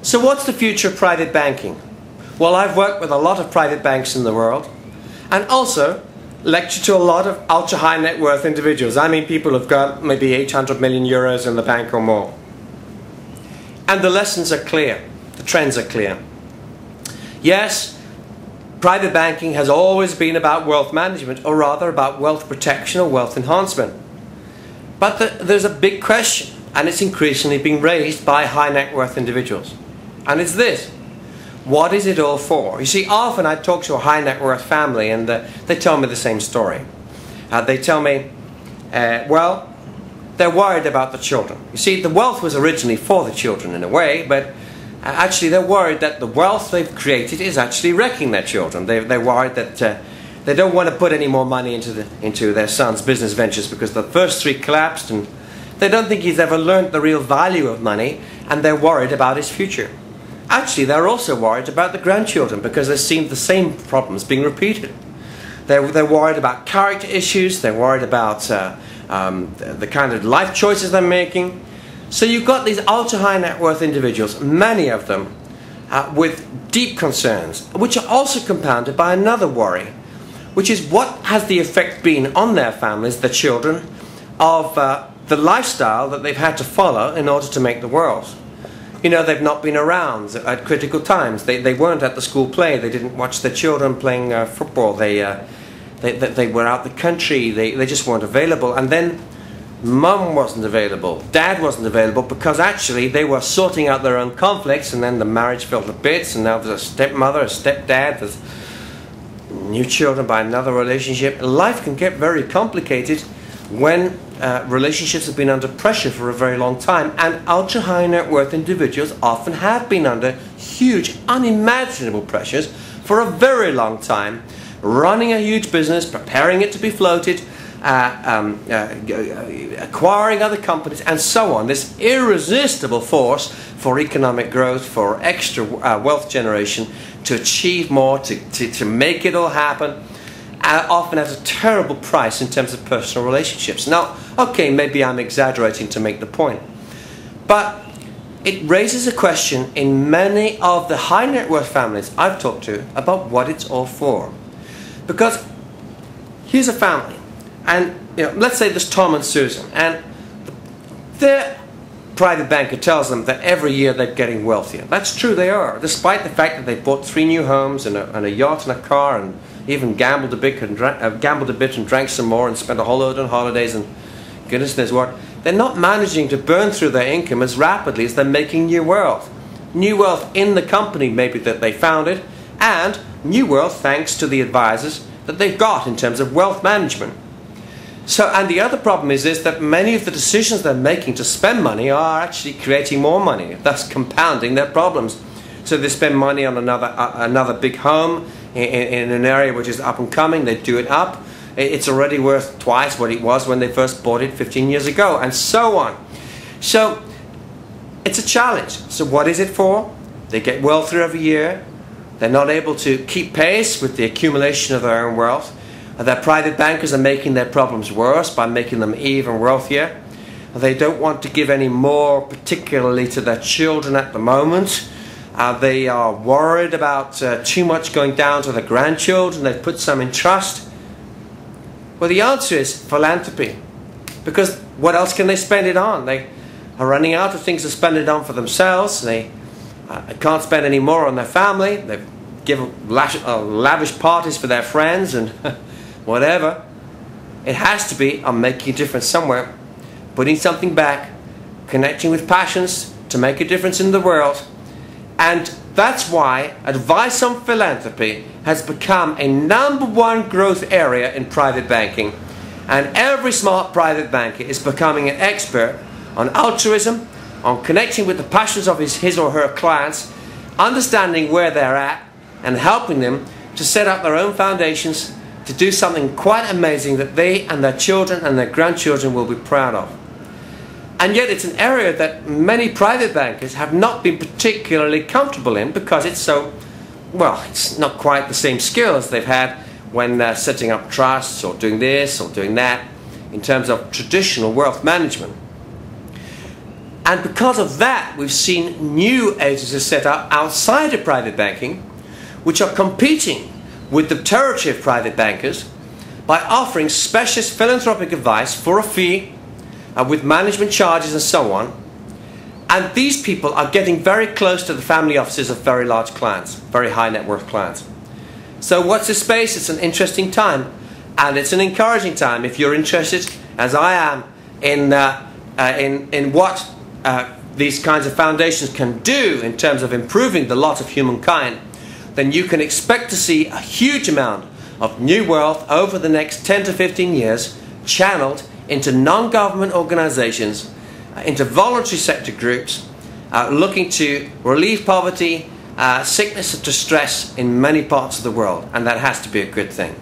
So what's the future of private banking? Well, I've worked with a lot of private banks in the world and also lectured to a lot of ultra high net worth individuals. I mean people who've got maybe 800 million euros in the bank or more. And the lessons are clear. The trends are clear. Yes, private banking has always been about wealth management, or rather about wealth protection or wealth enhancement. But there's a big question, and it's increasingly being raised by high net worth individuals. And it's this: what is it all for? You see, often I talk to a high net worth family and they tell me the same story. They tell me, well, they're worried about the children. You see, the wealth was originally for the children in a way, but actually they're worried that the wealth they've created is actually wrecking their children. They're worried that they don't want to put any more money into their son's business ventures because the first three collapsed, and they don't think he's ever learned the real value of money, and they're worried about his future. Actually, they're also worried about the grandchildren because they've seen the same problems being repeated. They're worried about character issues, they're worried about the kind of life choices they're making. So you've got these ultra high net worth individuals, many of them with deep concerns, which are also compounded by another worry, which is what has the effect been on their families, the children, of the lifestyle that they've had to follow in order to make the world. You know, they've not been around at critical times. They weren't at the school play. They didn't watch their children playing football. They were out the country. They just weren't available. And then mum wasn't available. Dad wasn't available because actually they were sorting out their own conflicts, and then the marriage fell to bits, and now there's a stepmother, a stepdad, there's new children by another relationship. Life can get very complicated when relationships have been under pressure for a very long time, and ultra high net worth individuals often have been under huge, unimaginable pressures for a very long time, running a huge business, preparing it to be floated, acquiring other companies, and so on. This irresistible force for economic growth, for extra wealth generation, to achieve more, to make it all happen, often at a terrible price in terms of personal relationships. Now, okay, maybe I'm exaggerating to make the point, but it raises a question in many of the high net worth families I've talked to about what it's all for. Because here's a family, and let's say there's Tom and Susan, and their private banker tells them that every year they're getting wealthier. That's true, they are, despite the fact that they bought 3 new homes and a yacht and a car, and even gambled a bit and drank some more and spent a whole load on holidays and goodness knows what. They're not managing to burn through their income as rapidly as they're making new wealth. New wealth in the company maybe that they founded, and new wealth thanks to the advisors that they've got in terms of wealth management. So, and the other problem is that many of the decisions they're making to spend money are actually creating more money, thus compounding their problems. So they spend money on another big home in an area which is up and coming. They do it up. It's already worth twice what it was when they first bought it 15 years ago, and so on. So it's a challenge. So what is it for? They get wealthier every year. They're not able to keep pace with the accumulation of their own wealth. Their private bankers are making their problems worse by making them even wealthier. They don't want to give any more, particularly to their children at the moment. They are worried about too much going down to the grandchildren. They've put some in trust. Well, the answer is philanthropy. Because what else can they spend it on? They are running out of things to spend it on for themselves. They can't spend any more on their family. They give lavish parties for their friends and whatever. It has to be on making a difference somewhere, putting something back, connecting with passions to make a difference in the world. And that's why advice on philanthropy has become a #1 growth area in private banking. And every smart private banker is becoming an expert on altruism, on connecting with the passions of his or her clients, understanding where they're at, and helping them to set up their own foundations to do something quite amazing that they and their children and their grandchildren will be proud of. And yet it's an area that many private bankers have not been particularly comfortable in because it's so, well, it's not quite the same skills they've had when setting up trusts or doing this or doing that in terms of traditional wealth management. And because of that, we've seen new agencies set up outside of private banking, which are competing with the territory of private bankers by offering specialist philanthropic advice for a fee, with management charges and so on. And these people are getting very close to the family offices of very large clients, very high net worth clients. So watch this space. It's an interesting time, and it's an encouraging time if you're interested, as I am, in what these kinds of foundations can do in terms of improving the lot of humankind. Then you can expect to see a huge amount of new wealth over the next 10 to 15 years channeled into non-government organizations, into voluntary sector groups, looking to relieve poverty, sickness and distress in many parts of the world, and that has to be a good thing.